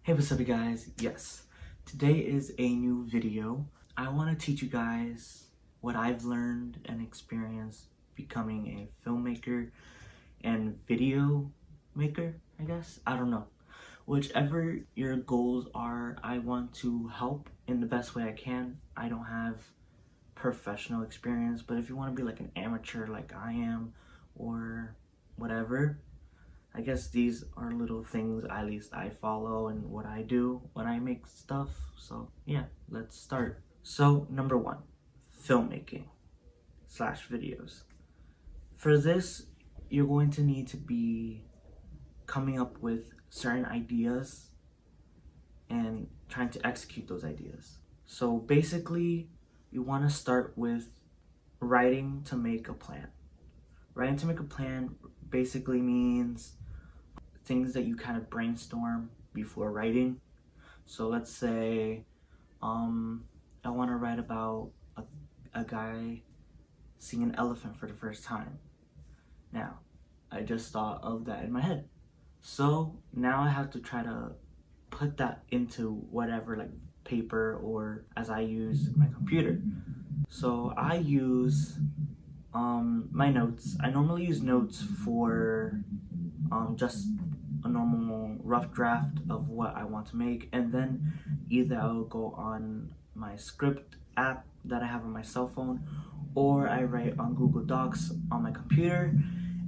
Hey, what's up you guys? Yes, today is a new video. I want to teach you guys what I've learned and experienced becoming a filmmaker and video maker, I guess. I don't know. Whichever your goals are, I want to help in the best way I can. I don't have professional experience, but if you want to be like an amateur like I am or whatever, I guess these are little things at least I follow and what I do when I make stuff. So yeah, let's start. So number one, filmmaking / videos. For this, you're going to need to be coming up with certain ideas and trying to execute those ideas. So basically, you want to start with writing to make a plan. Writing to make a plan basically means things that you kind of brainstorm before writing. So let's say I want to write about a guy seeing an elephant for the first time. Now, I just thought of that in my head. So now I have to try to put that into whatever, like paper, or as I use my computer. So I use my notes. I normally use notes for just a normal rough draft of what I want to make, and then either I'll go on my script app that I have on my cell phone, or I write on Google Docs on my computer,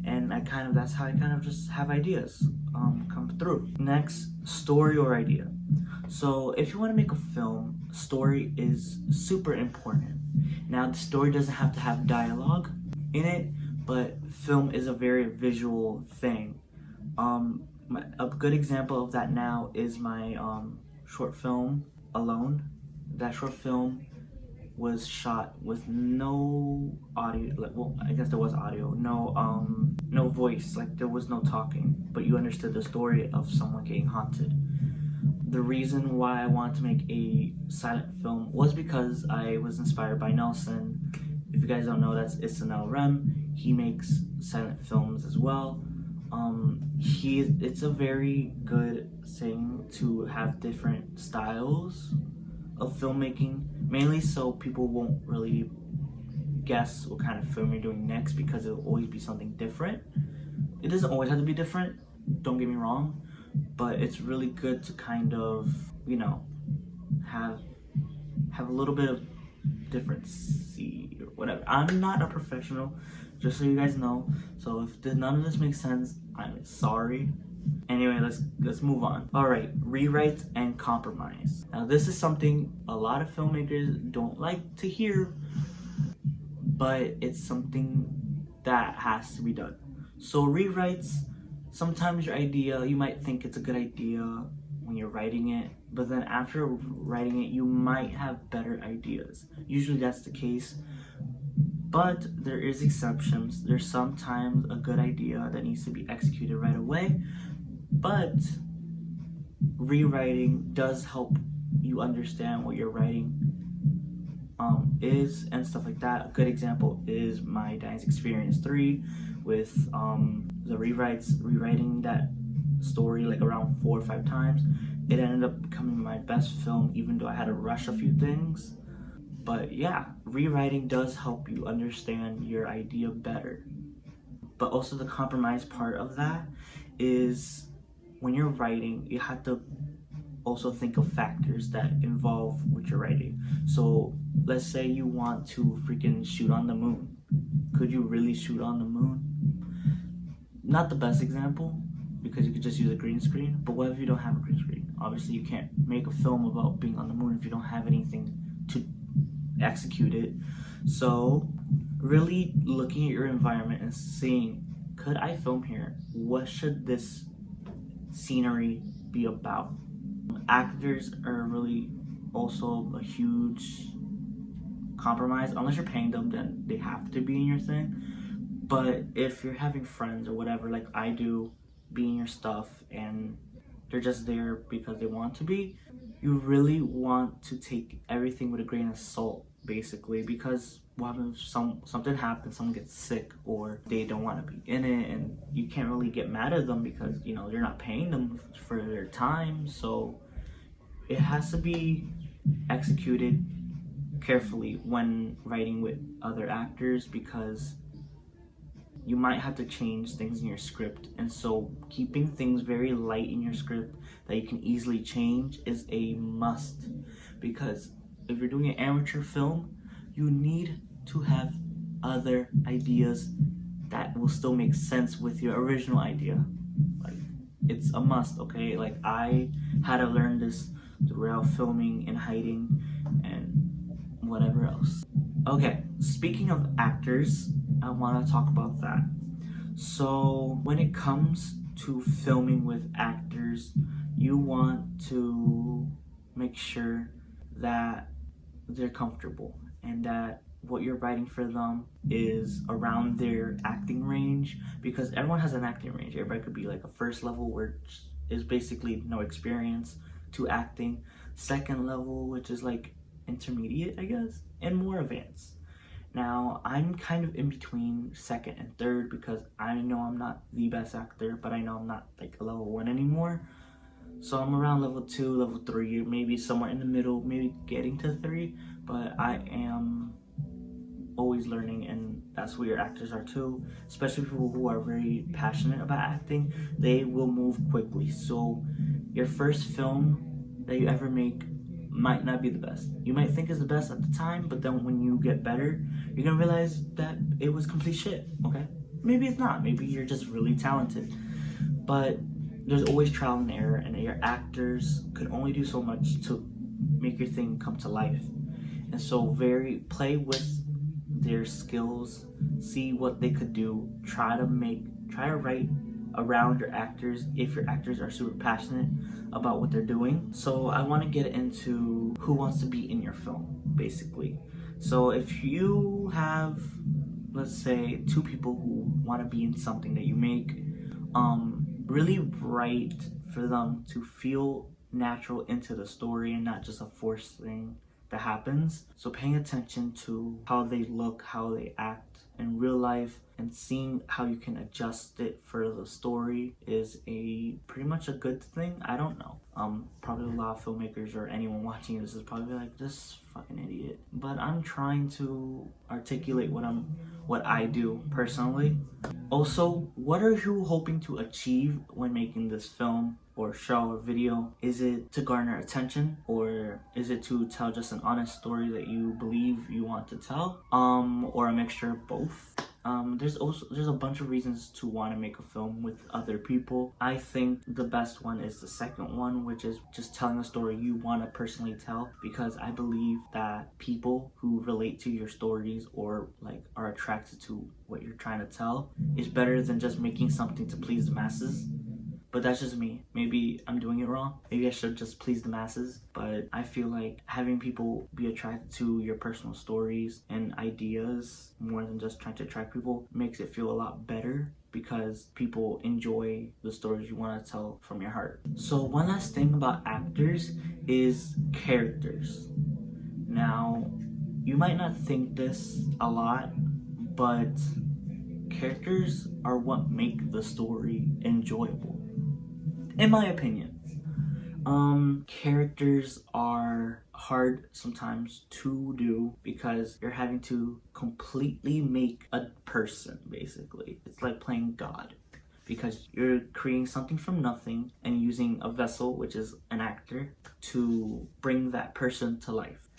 and that's how I kind of just have ideas come through. Next, story or idea. So if you want to make a film, story is super important. Now the story doesn't have to have dialogue in it, but film is a very visual thing. A good example of that now is my short film, Alone. That short film was shot with no audio, well, I guess there was audio, no voice, like there was no talking, but you understood the story of someone getting haunted. The reason why I wanted to make a silent film was because I was inspired by Nelson. If you guys don't know, that's Itsnelrm. He makes silent films as well. It's a very good thing to have different styles of filmmaking, mainly so people won't really guess what kind of film you're doing next, because it'll always be something different. It doesn't always have to be different, don't get me wrong, but it's really good to kind of, you know, have a little bit of difference or whatever. I'm not a professional, just so you guys know, so if none of this makes sense, I'm sorry. Anyway, let's move on. All right, rewrites and compromise. Now this is something a lot of filmmakers don't like to hear, but it's something that has to be done. So rewrites, sometimes your idea, you might think it's a good idea when you're writing it, but then after writing it, you might have better ideas. Usually that's the case, but there is exceptions. There's sometimes a good idea that needs to be executed right away, but rewriting does help you understand what your writing is and stuff like that. A good example is my Ajxbeast 3 with the rewriting that story like around 4 or 5 times. It ended up becoming my best film, even though I had to rush a few things. But yeah, rewriting does help you understand your idea better. But also the compromise part of that is when you're writing, you have to also think of factors that involve what you're writing. So let's say you want to freaking shoot on the moon. Could you really shoot on the moon? Not the best example, because you could just use a green screen, but what if you don't have a green screen? Obviously you can't make a film about being on the moon if you don't have anything to execute it. So really looking at your environment and seeing, could I film here? What should this scenery be about? Actors are really also a huge compromise. Unless you're paying them, then they have to be in your thing. But if you're having friends or whatever, like I do, be in your stuff and they're just there because they want to be, you really want to take everything with a grain of salt, basically, because what happens if something happens, someone gets sick, or they don't want to be in it, and you can't really get mad at them because, you know, you're not paying them for their time. So it has to be executed carefully when writing with other actors, because you might have to change things in your script, and so keeping things very light in your script that you can easily change is a must, because if you're doing an amateur film, you need to have other ideas that will still make sense with your original idea. Like, it's a must, okay? Like, I had to learn this throughout filming and hiding and whatever else. Okay, speaking of actors, I want to talk about that. So when it comes to filming with actors, you want to make sure that they're comfortable and that what you're writing for them is around their acting range, because everyone has an acting range. Everybody could be like a first level, which is basically no experience, to acting, second level, which is like intermediate, I guess, and more advanced. Now, I'm kind of in between second and third, because I know I'm not the best actor, but I know I'm not like a level 1 anymore. So I'm around level 2, level 3, maybe somewhere in the middle, maybe getting to 3, but I am always learning, and that's where your actors are too. Especially people who are very passionate about acting, they will move quickly. So your first film that you ever make might not be the best. You might think is the best at the time, but then when you get better, you're gonna realize that it was complete shit, okay? Maybe it's not, maybe you're just really talented. But there's always trial and error, and your actors could only do so much to make your thing come to life. And so play with their skills, see what they could do, try to write around your actors if your actors are super passionate about what they're doing. So I want to get into who wants to be in your film, basically. So if you have, let's say, 2 people who want to be in something that you make, really write for them to feel natural into the story and not just a forced thing that happens. So paying attention to how they look, how they act in real life, and seeing how you can adjust it for the story is pretty much a good thing. I don't know. Probably a lot of filmmakers or anyone watching this is probably like, this fucking idiot. But I'm trying to articulate what I do personally. Also, what are you hoping to achieve when making this film or show or video? Is it to garner attention, or is it to tell just an honest story that you believe you want to tell, or a mixture of both? There's a bunch of reasons to want to make a film with other people. I think the best one is the second one, which is just telling a story you want to personally tell, because I believe that people who relate to your stories or like are attracted to what you're trying to tell is better than just making something to please the masses. But that's just me. Maybe I'm doing it wrong. Maybe I should just please the masses. But I feel like having people be attracted to your personal stories and ideas more than just trying to attract people makes it feel a lot better, because people enjoy the stories you want to tell from your heart. So one last thing about actors is characters. Now, you might not think this a lot, but characters are what make the story enjoyable, in my opinion. Characters are hard sometimes to do, because you're having to completely make a person, basically. It's like playing God, because you're creating something from nothing and using a vessel, which is an actor, to bring that person to life.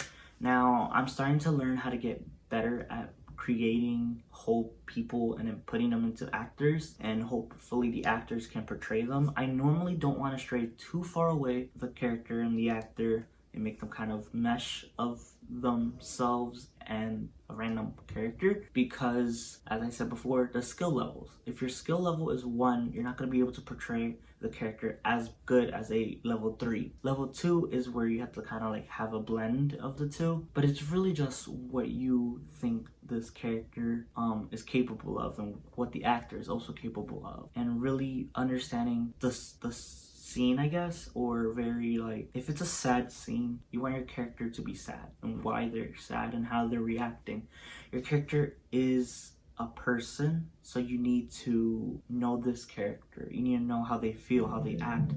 Now, I'm starting to learn how to get better at creating whole people and then putting them into actors, and hopefully the actors can portray them. I normally don't want to stray too far away the character and the actor and make them kind of mesh of themselves and a random character, because as I said before, the skill levels. If your skill level is 1, you're not going to be able to portray the character as good as a level 3. Level 2 is where you have to kind of like have a blend of the two, but it's really just what you think this character is capable of and what the actor is also capable of, and really understanding the scene, I guess, or very like, if it's a sad scene, you want your character to be sad and why they're sad and how they're reacting. Your character is a person, so you need to know this character. You need to know how they feel, how they act,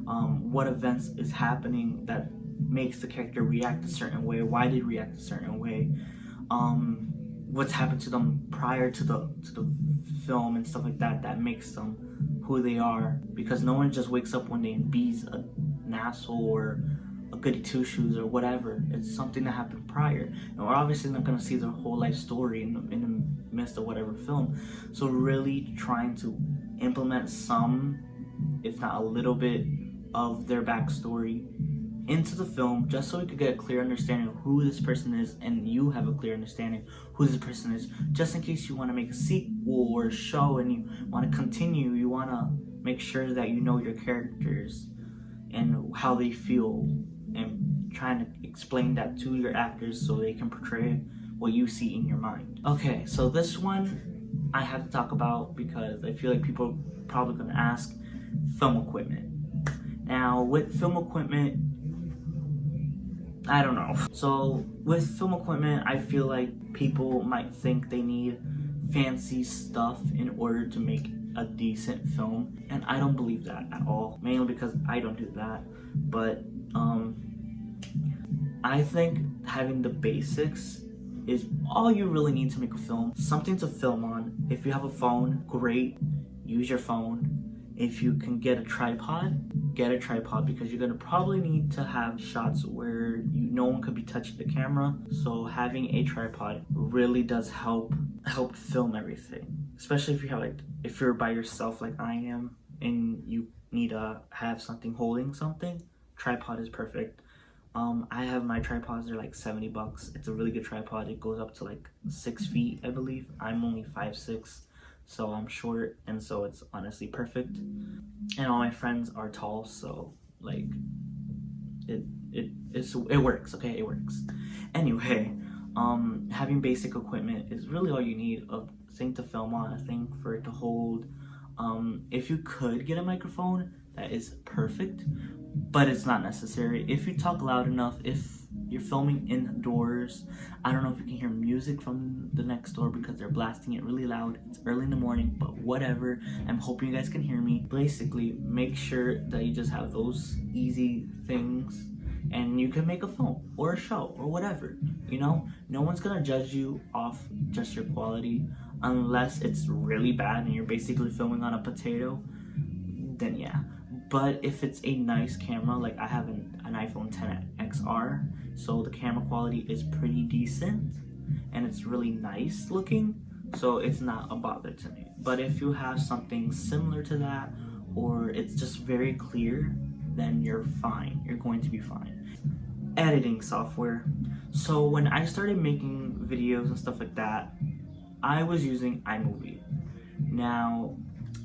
what events is happening that makes the character react a certain way, why they react a certain way, what's happened to them prior to the film and stuff like that, that makes them who they are. Because no one just wakes up one day and be's an asshole or a goody two shoes or whatever. It's something that happened prior, and we're obviously not going to see their whole life story in the midst of whatever film. So really trying to implement some, if not a little bit, of their backstory into the film, just so we could get a clear understanding of who this person is, and you have a clear understanding who this person is, just in case you want to make a sequel or a show and you want to continue. You want to make sure that you know your characters and how they feel, and trying to explain that to your actors so they can portray what you see in your mind. Okay, so this one I have to talk about because I feel like people are probably going to ask: film equipment. Now, with film equipment, I don't know. So with film equipment, I feel like people might think they need fancy stuff in order to make a decent film, and I don't believe that at all, mainly because I don't do that. But I think having the basics is all you really need to make a film. Something to film on. If you have a phone, great, use your phone. If you can get a tripod, get a tripod, because you're gonna probably need to have shots where no one could be touching the camera. So having a tripod really does help film everything, especially if you have if you're by yourself like I am and you need to have something holding something. Tripod is perfect. I have my tripods, they're like $70. It's a really good tripod. It goes up to like 6 feet, I believe. I'm only 5'6", so I'm short, and so it's honestly perfect. And all my friends are tall, so like it works. Okay, it works. Anyway, having basic equipment is really all you need: a thing to film on, a thing for it to hold. If you could get a microphone, that is perfect, but it's not necessary. If you talk loud enough, if you're filming indoors, I don't know if you can hear music from the next door because they're blasting it really loud. It's early in the morning, but whatever. I'm hoping you guys can hear me. Basically, make sure that you just have those easy things and you can make a film or a show or whatever. You know, no one's gonna judge you off just your quality unless it's really bad and you're basically filming on a potato, then yeah. But if it's a nice camera, like I have an iPhone XR, so the camera quality is pretty decent and it's really nice looking, so it's not a bother to me. But if you have something similar to that, or it's just very clear, then you're fine. You're going to be fine. Editing software. So when I started making videos and stuff like that, I was using iMovie. Now,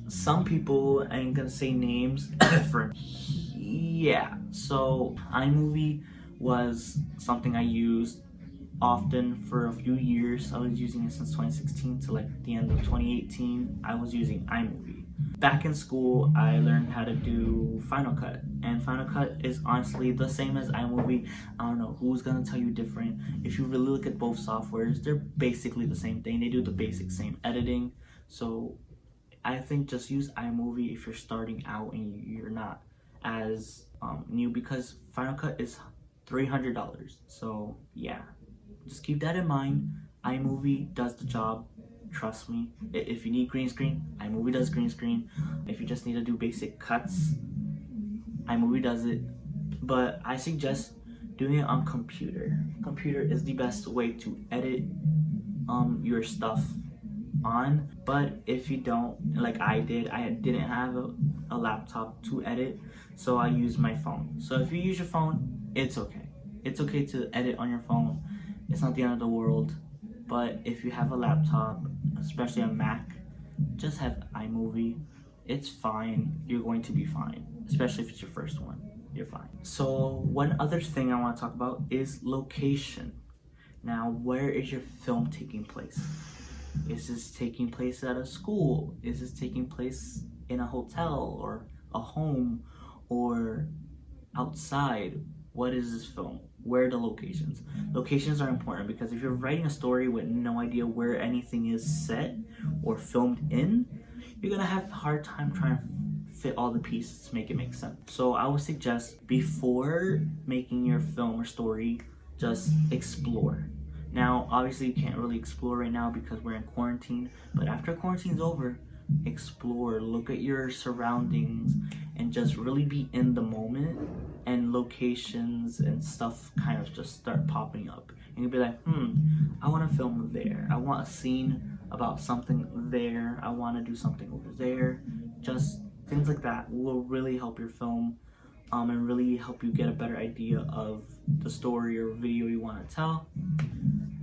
some people, I ain't gonna say names, yeah, so iMovie was something I used often for a few years. I was using it since 2016 to like the end of 2018. I was using iMovie. Back in school, I learned how to do Final Cut, and Final Cut is honestly the same as iMovie. I don't know who's gonna tell you different. If you really look at both softwares, they're basically the same thing. They do the basic same editing. So I think just use iMovie if you're starting out and you're not as new, because Final Cut is $300. So yeah, just keep that in mind. iMovie does the job. Trust me. If you need green screen, iMovie does green screen. If you just need to do basic cuts, iMovie does it. But I suggest doing it on computer. Computer is the best way to edit your stuff on. But if you don't, like I didn't have a laptop to edit, so I used my phone. So if you use your phone, it's okay. It's okay to edit on your phone. It's not the end of the world. But if you have a laptop, especially a Mac, just have iMovie. It's fine. You're going to be fine. Especially if it's your first one. You're fine. So one other thing I want to talk about is location. Now, where is your film taking place? Is this taking place at a school? Is this taking place in a hotel or a home or outside? What is this film? Where are the locations? Locations are important because if you're writing a story with no idea where anything is set or filmed in, you're gonna have a hard time trying to fit all the pieces to make it make sense. So I would suggest before making your film or story, just explore. Now, obviously you can't really explore right now because we're in quarantine, but after quarantine's over, explore, look at your surroundings, and just really be in the moment, and locations and stuff kind of just start popping up. And you'll be like, I want to film there. I want a scene about something there. I want to do something over there. Just things like that will really help your film and really help you get a better idea of the story or video you want to tell.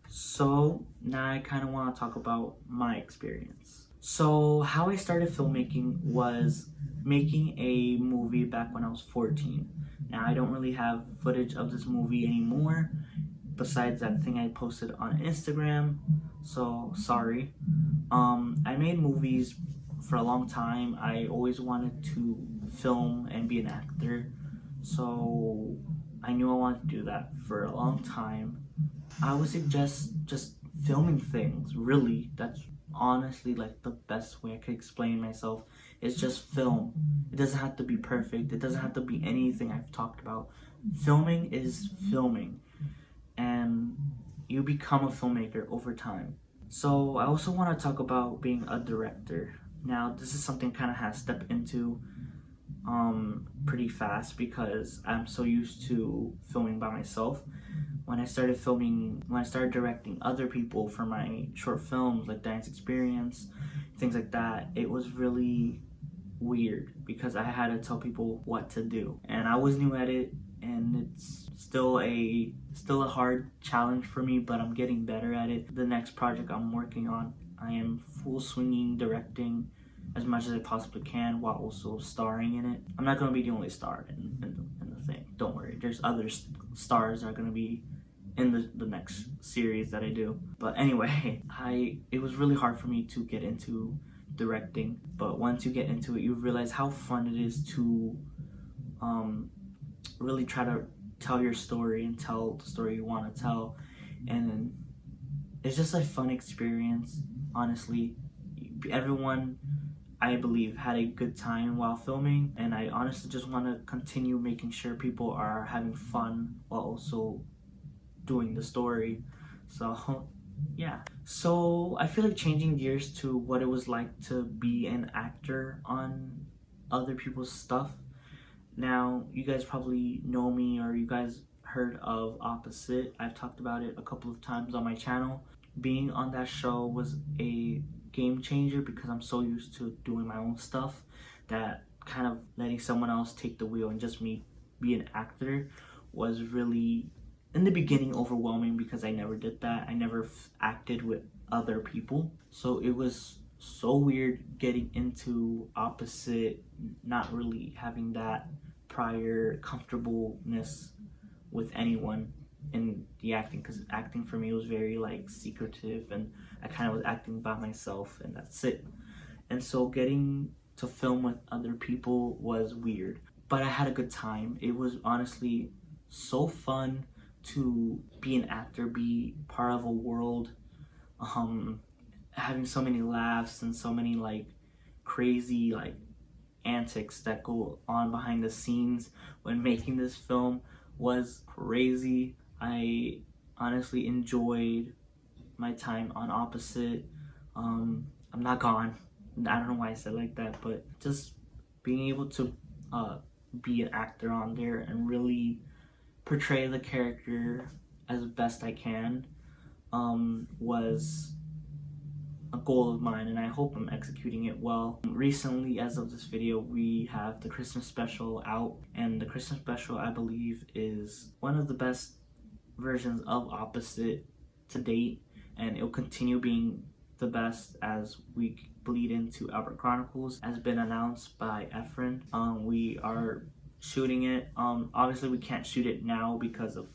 So now I kind of want to talk about my experience. So how I started filmmaking was making a movie back when I was 14. Now I don't really have footage of this movie anymore besides that thing I posted on Instagram, so sorry. I made movies for a long time. I always wanted to film and be an actor, so I knew I wanted to do that for a long time. I would suggest just filming things, really. That's honestly like the best way I could explain myself, is just film. It doesn't have to be perfect. It doesn't have to be anything I've talked about. Filming is filming, and you become a filmmaker over time. So I also want to talk about being a director. Now this is something kind of has stepped into pretty fast because I'm so used to filming by myself. When I started directing other people for my short films like Dance Experience, things like that, it was really weird because I had to tell people what to do, and I was new at it, and it's still a hard challenge for me, but I'm getting better at it. The next project I'm working on, I am full swinging directing as much as I possibly can while also starring in it. I'm not going to be the only star in the thing, don't worry. There's other stars that are going to be in the next series that I do. But anyway, it was really hard for me to get into directing, but once you get into it, you realize how fun it is to really try to tell your story and tell the story you want to tell. And it's just a fun experience, honestly. Everyone, I believe, had a good time while filming, and I honestly just want to continue making sure people are having fun while also doing the story. So yeah, so I feel like changing gears to what it was like to be an actor on other people's stuff. Now you guys probably know me, or you guys heard of Opposite. I've talked about it a couple of times on my channel. Being on that show was a game changer because I'm so used to doing my own stuff that kind of letting someone else take the wheel and just me be an actor was really, in the beginning, overwhelming because I never did that. I never acted with other people. So it was so weird getting into Opposite, not really having that prior comfortableness with anyone in the acting, because acting for me was very like secretive, and I kind of was acting by myself and that's it. And so getting to film with other people was weird, but I had a good time. It was honestly so fun to be an actor, be part of a world, having so many laughs and so many like crazy like antics that go on behind the scenes when making this film was crazy. I honestly enjoyed my time on Opposite. I'm not gone. I don't know why I said like that, but just being able to be an actor on there and really portray the character as best I can was a goal of mine, and I hope I'm executing it well. Recently, as of this video, we have the Christmas special out, and the Christmas special, I believe, is one of the best versions of Opposite to date, and it'll continue being the best as we bleed into Albert Chronicles, as been announced by Efren. We are shooting it. Obviously we can't shoot it now because of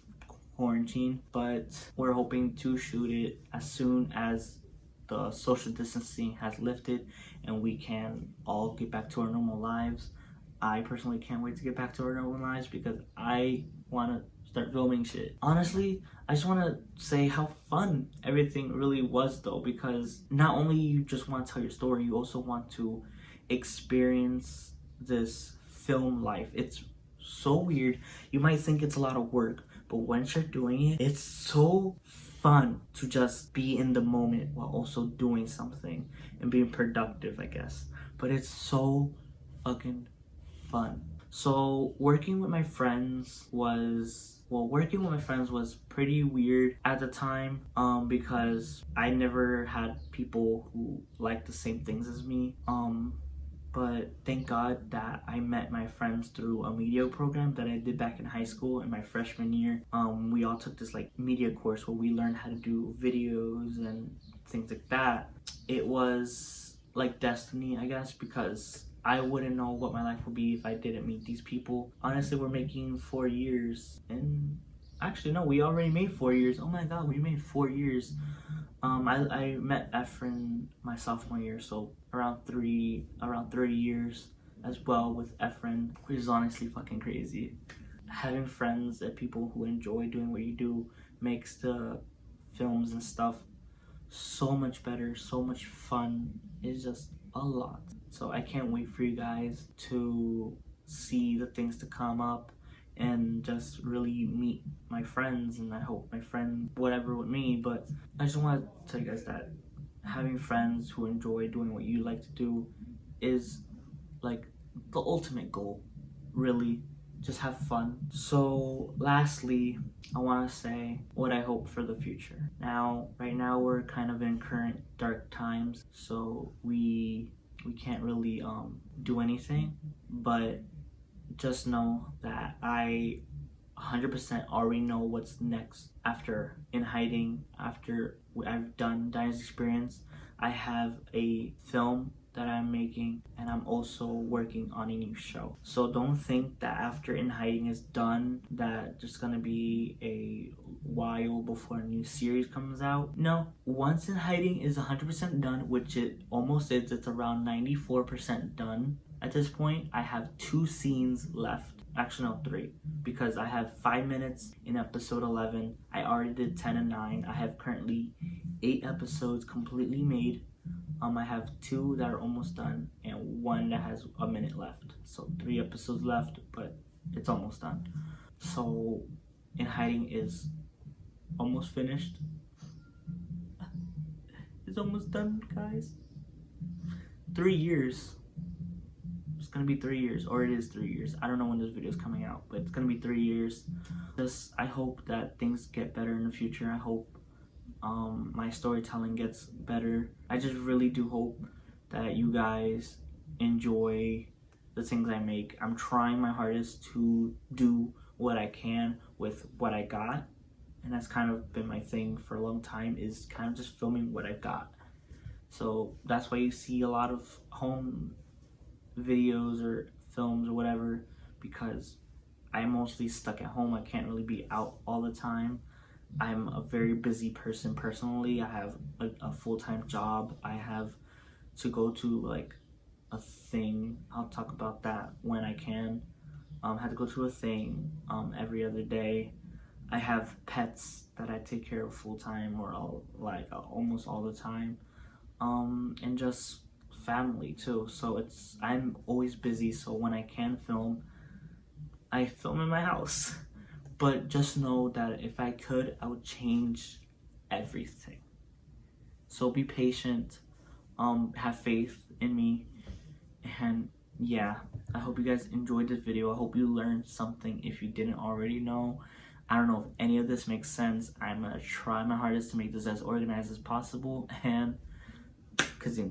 quarantine, but we're hoping to shoot it as soon as the social distancing has lifted and we can all get back to our normal lives. I personally can't wait to get back to our normal lives because I want to start filming shit. Honestly, I just want to say how fun everything really was though, because not only you just want to tell your story, you also want to experience this film life. It's so weird. You might think it's a lot of work, but once you're doing it, it's so fun to just be in the moment while also doing something and being productive, I guess. But it's so fucking fun. So working with my friends was pretty weird at the time, because I never had people who liked the same things as me. But thank God that I met my friends through a media program that I did back in high school in my freshman year. We all took this like media course where we learned how to do videos and things like that. It was like destiny, I guess, because I wouldn't know what my life would be if I didn't meet these people. Honestly, we're making 4 years, and actually no, we already made 4 years. Oh my God, we made 4 years. I met Efren my sophomore year, so around 3 years as well with Efren, which is honestly fucking crazy. Having friends and people who enjoy doing what you do makes the films and stuff so much better, so much fun. It's just a lot. So I can't wait for you guys to see the things to come up and just really meet my friends, and I hope my friend whatever with me. But I just want to tell you guys that having friends who enjoy doing what you like to do is like the ultimate goal, really. Just have fun. So lastly, I want to say what I hope for the future. Now, right now we're kind of in current dark times, so we can't really do anything, but just know that I 100% already know what's next after In Hiding. After I've done Diner's Experience, I have a film that I'm making, and I'm also working on a new show. So don't think that after In Hiding is done that there's gonna be a while before a new series comes out. No, once In Hiding is 100% done, which it almost is, it's around 94% done at this point. I have 2 scenes left. Actually no, 3, because I have 5 minutes in episode 11. I already did 10 and 9. I have currently 8 episodes completely made. I have 2 that are almost done and 1 that has a minute left. So 3 episodes left, but it's almost done. So In Hiding is almost finished. It's almost done, guys. 3 years. It's gonna be 3 years, or it is 3 years. I don't know when this video is coming out, but it's gonna be 3 years. I hope that things get better in the future. I hope my storytelling gets better. I just really do hope that you guys enjoy the things I make. I'm trying my hardest to do what I can with what I got, and that's kind of been my thing for a long time, is kind of just filming what I've got. So that's why you see a lot of home videos or films or whatever, because I'm mostly stuck at home. I can't really be out all the time. I'm a very busy person personally. I have a full-time job. I have to go to like a thing. I'll talk about that when I can. I have to go to a thing every other day. I have pets that I take care of full-time, or almost all the time. And just family too. So I'm always busy, so when I can film, I film in my house. But just know that if I could, I would change everything. So be patient, have faith in me, and yeah, I hope you guys enjoyed this video. I hope you learned something if you didn't already know. I don't know if any of this makes sense. I'm gonna try my hardest to make this as organized as possible, and Kazim